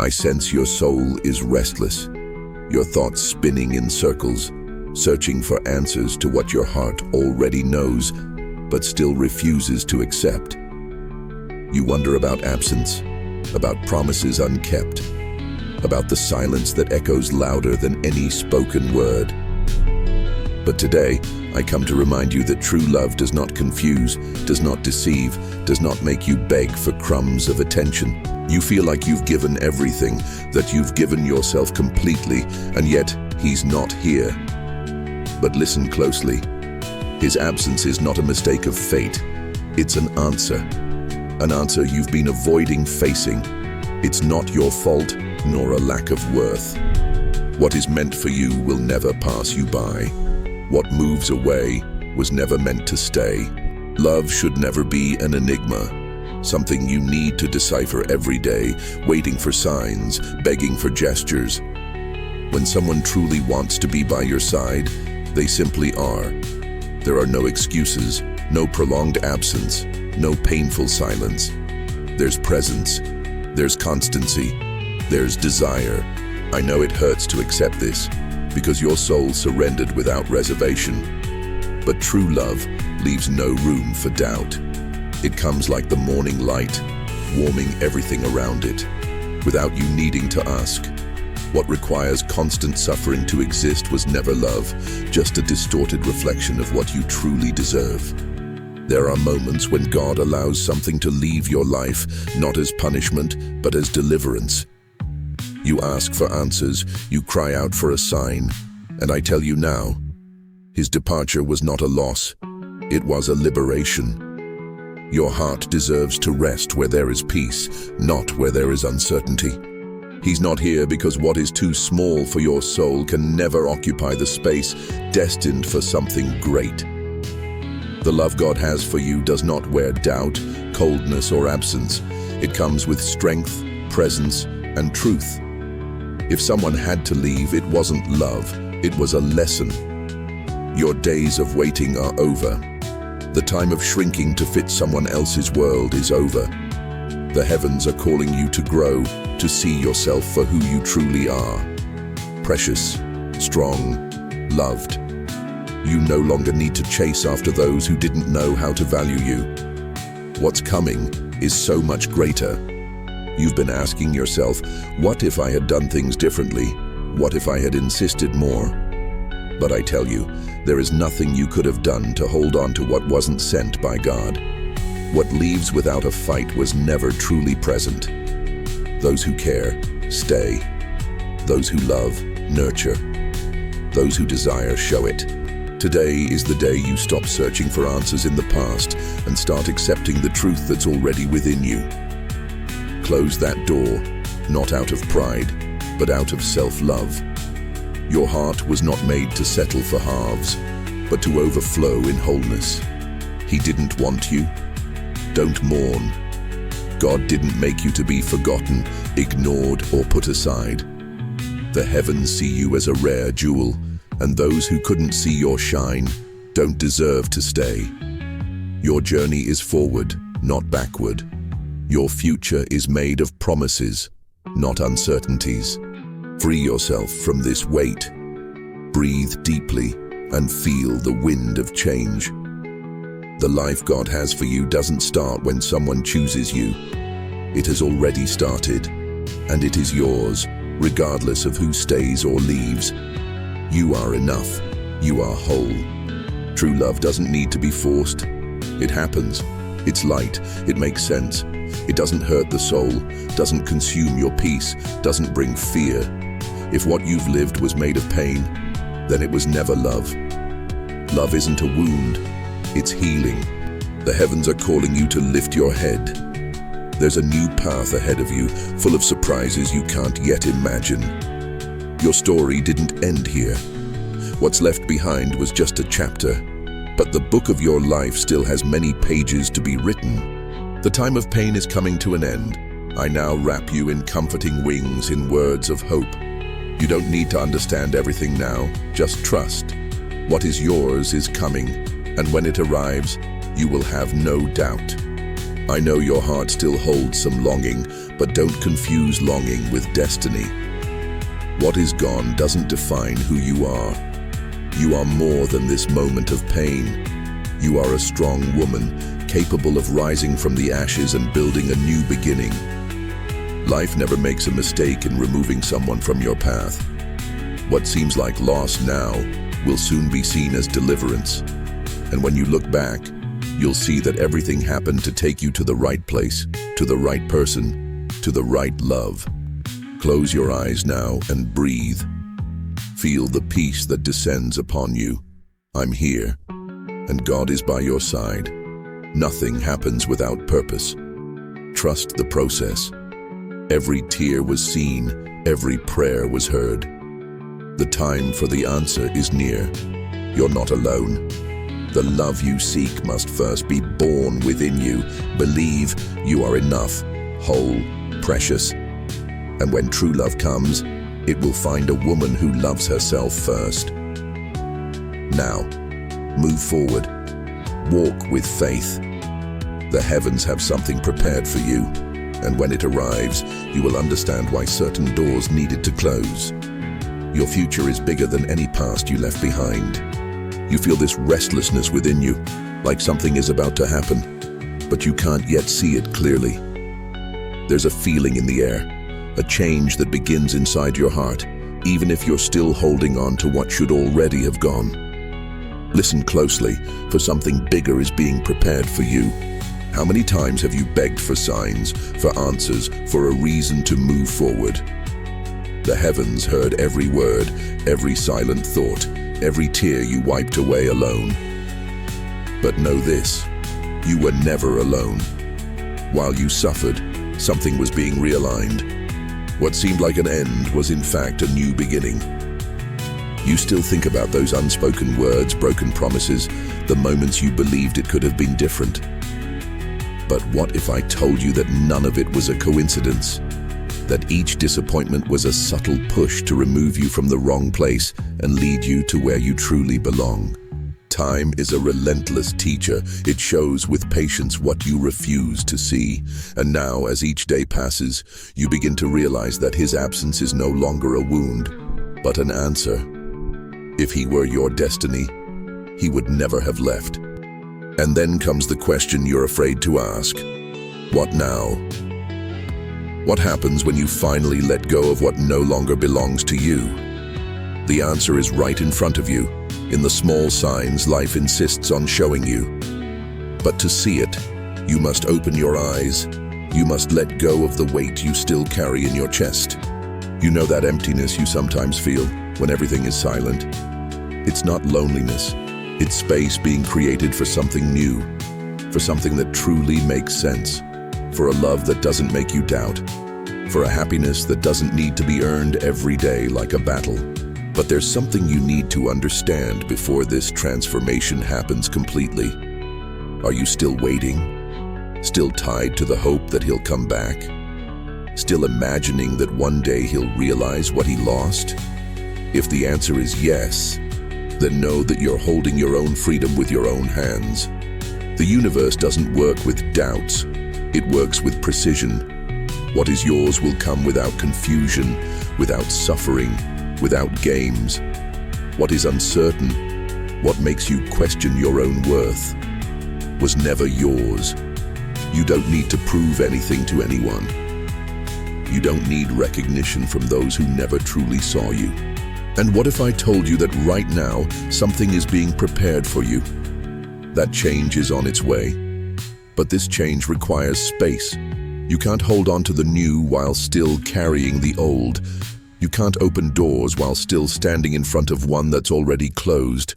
I sense your soul is restless, your thoughts spinning in circles, searching for answers to what your heart already knows, but still refuses to accept. You wonder about absence, about promises unkept, about the silence that echoes louder than any spoken word. But today, I come to remind you that true love does not confuse, does not deceive, does not make you beg for crumbs of attention. You feel like you've given everything, that you've given yourself completely, and yet he's not here. But listen closely. His absence is not a mistake of fate. It's an answer you've been avoiding facing. It's not your fault, nor a lack of worth. What is meant for you will never pass you by. What moves away was never meant to stay. Love should never be an enigma, something you need to decipher every day, waiting for signs, begging for gestures. When someone truly wants to be by your side, they simply are. There are no excuses, no prolonged absence, no painful silence. There's presence, there's constancy, there's desire. I know it hurts to accept this, because your soul surrendered without reservation. But true love leaves no room for doubt. It comes like the morning light, warming everything around it, without you needing to ask. What requires constant suffering to exist was never love, just a distorted reflection of what you truly deserve. There are moments when God allows something to leave your life, not as punishment, but as deliverance. You ask for answers, you cry out for a sign, and I tell you now, his departure was not a loss, it was a liberation. Your heart deserves to rest where there is peace, not where there is uncertainty. He's not here because what is too small for your soul can never occupy the space destined for something great. The love God has for you does not wear doubt, coldness, or absence. It comes with strength, presence, and truth. If someone had to leave, it wasn't love, it was a lesson. Your days of waiting are over. The time of shrinking to fit someone else's world is over. The heavens are calling you to grow, to see yourself for who you truly are. Precious, strong, loved. You no longer need to chase after those who didn't know how to value you. What's coming is so much greater. You've been asking yourself, what if I had done things differently? What if I had insisted more? But I tell you, there is nothing you could have done to hold on to what wasn't sent by God. What leaves without a fight was never truly present. Those who care, stay. Those who love, nurture. Those who desire, show it. Today is the day you stop searching for answers in the past and start accepting the truth that's already within you. Close that door, not out of pride, but out of self-love. Your heart was not made to settle for halves, but to overflow in wholeness. He didn't want you. Don't mourn. God didn't make you to be forgotten, ignored, or put aside. The heavens see you as a rare jewel, and those who couldn't see your shine don't deserve to stay. Your journey is forward, not backward. Your future is made of promises, not uncertainties. Free yourself from this weight. Breathe deeply and feel the wind of change. The life God has for you doesn't start when someone chooses you. It has already started, and it is yours, regardless of who stays or leaves. You are enough. You are whole. True love doesn't need to be forced. It happens. It's light. It makes sense. It doesn't hurt the soul, doesn't consume your peace, doesn't bring fear. If what you've lived was made of pain, then it was never love. Love isn't a wound, it's healing. The heavens are calling you to lift your head. There's a new path ahead of you, full of surprises you can't yet imagine. Your story didn't end here. What's left behind was just a chapter, but the book of your life still has many pages to be written. The time of pain is coming to an end. I now wrap you in comforting wings, in words of hope. You don't need to understand everything now, just trust. What is yours is coming, and when it arrives, you will have no doubt. I know your heart still holds some longing, But don't confuse longing with destiny. What is gone doesn't define who you are. You are more than this moment of pain. You are a strong woman, capable of rising from the ashes and building a new beginning. Life never makes a mistake in removing someone from your path. What seems like loss now will soon be seen as deliverance. And when you look back, you'll see that everything happened to take you to the right place, to the right person, to the right love. Close your eyes now and breathe. Feel the peace that descends upon you. I'm here, and God is by your side. Nothing happens without purpose. Trust the process. Every tear was seen, every prayer was heard. The time for the answer is near. You're not alone. The love you seek must first be born within you. Believe you are enough, whole, precious. And when true love comes, it will find a woman who loves herself first. Now, move forward. Walk with faith. The heavens have something prepared for you, and when it arrives, you will understand why certain doors needed to close. Your future is bigger than any past you left behind. You feel this restlessness within you, like something is about to happen, but you can't yet see it clearly. There's a feeling in the air, a change that begins inside your heart, even if you're still holding on to what should already have gone. Listen closely, for something bigger is being prepared for you. How many times have you begged for signs, for answers, for a reason to move forward? The heavens heard every word, every silent thought, every tear you wiped away alone. But know this, you were never alone. While you suffered, something was being realigned. What seemed like an end was in fact a new beginning. You still think about those unspoken words, broken promises, the moments you believed it could have been different. But what if I told you that none of it was a coincidence? That each disappointment was a subtle push to remove you from the wrong place and lead you to where you truly belong. Time is a relentless teacher. It shows with patience what you refuse to see. And now, as each day passes, you begin to realize that his absence is no longer a wound, but an answer. If he were your destiny, he would never have left. And then comes the question you're afraid to ask. What now? What happens when you finally let go of what no longer belongs to you? The answer is right in front of you. In the small signs life insists on showing you. But to see it, you must open your eyes. You must let go of the weight you still carry in your chest. You know that emptiness you sometimes feel when everything is silent? It's not loneliness. It's space being created for something new, for something that truly makes sense, for a love that doesn't make you doubt, for a happiness that doesn't need to be earned every day like a battle. But there's something you need to understand before this transformation happens completely. Are you still waiting? Still tied to the hope that he'll come back? Still imagining that one day he'll realize what he lost? If the answer is yes, then know that you're holding your own freedom with your own hands. The universe doesn't work with doubts. It works with precision. What is yours will come without confusion, without suffering, without games. What is uncertain, what makes you question your own worth, was never yours. You don't need to prove anything to anyone. You don't need recognition from those who never truly saw you. And what if I told you that right now, something is being prepared for you? That change is on its way. But this change requires space. You can't hold on to the new while still carrying the old. You can't open doors while still standing in front of one that's already closed.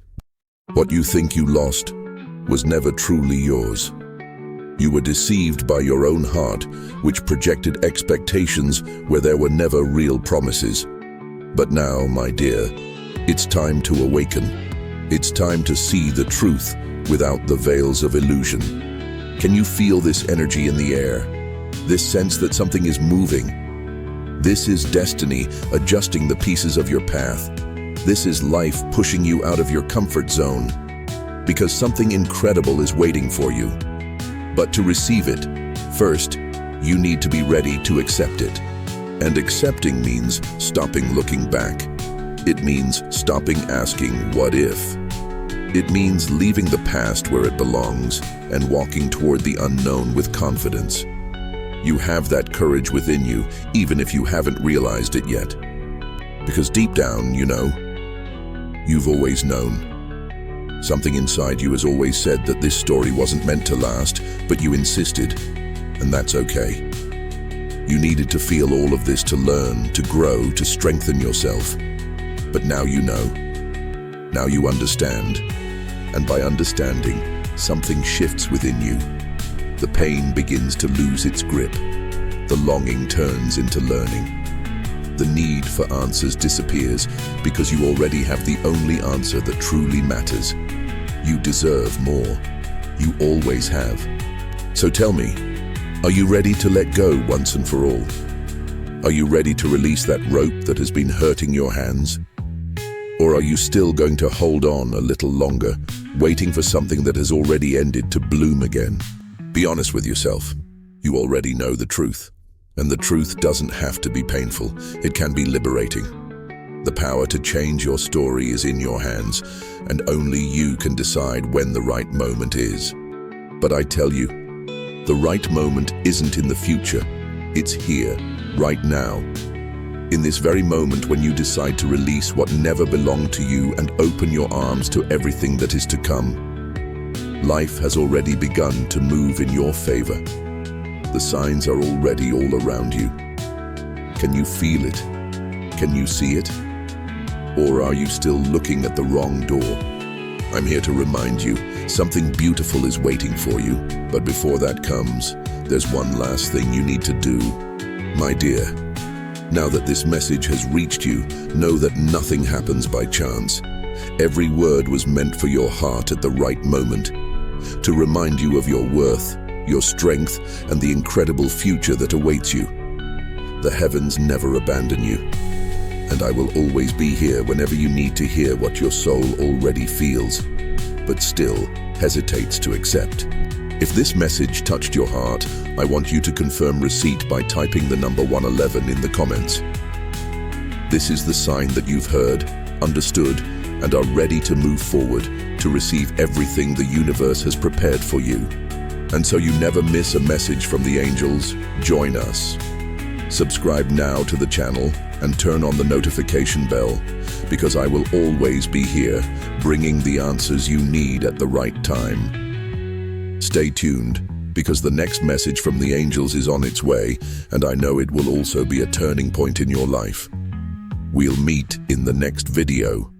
What you think you lost was never truly yours. You were deceived by your own heart, which projected expectations where there were never real promises. But now, my dear, it's time to awaken. It's time to see the truth without the veils of illusion. Can you feel this energy in the air? This sense that something is moving? This is destiny adjusting the pieces of your path. This is life pushing you out of your comfort zone. Because something incredible is waiting for you. But to receive it, first, You need to be ready to accept it. And accepting means stopping looking back. It means stopping asking, what if? It means leaving the past where it belongs and walking toward the unknown with confidence. You have that courage within you, even if you haven't realized it yet. Because deep down, you know, you've always known. Something inside you has always said that this story wasn't meant to last, but you insisted, and that's okay. You needed to feel all of this to learn, to grow, to strengthen yourself. But now you know. Now you understand. And by understanding, something shifts within you. The pain begins to lose its grip. The longing turns into learning. The need for answers disappears because you already have the only answer that truly matters. You deserve more. You always have. So tell me, are you ready to let go once and for all? Are you ready to release that rope that has been hurting your hands? Or are you still going to hold on a little longer, waiting for something that has already ended to bloom again? Be honest with yourself. You already know the truth. And the truth doesn't have to be painful. It can be liberating. The power to change your story is in your hands, and only you can decide when the right moment is. But I tell you, the right moment isn't in the future. It's here, right now. In this very moment when you decide to release what never belonged to you and open your arms to everything that is to come. Life has already begun to move in your favor. The signs are already all around you. Can you feel it? Can you see it? Or are you still looking at the wrong door? I'm here to remind you, something beautiful is waiting for you. But before that comes, there's one last thing you need to do. My dear, now that this message has reached you, know that nothing happens by chance. Every word was meant for your heart at the right moment, to remind you of your worth, your strength, and the incredible future that awaits you. The heavens never abandon you, and I will always be here whenever you need to hear what your soul already feels, but still hesitates to accept. If this message touched your heart, I want you to confirm receipt by typing the number 111 in the comments. This is the sign that you've heard, understood, and are ready to move forward to receive everything the universe has prepared for you. And so you never miss a message from the angels, join us. Subscribe now to the channel and turn on the notification bell, because I will always be here, bringing the answers you need at the right time. Stay tuned, because the next message from the angels is on its way, and I know it will also be a turning point in your life. We'll meet in the next video.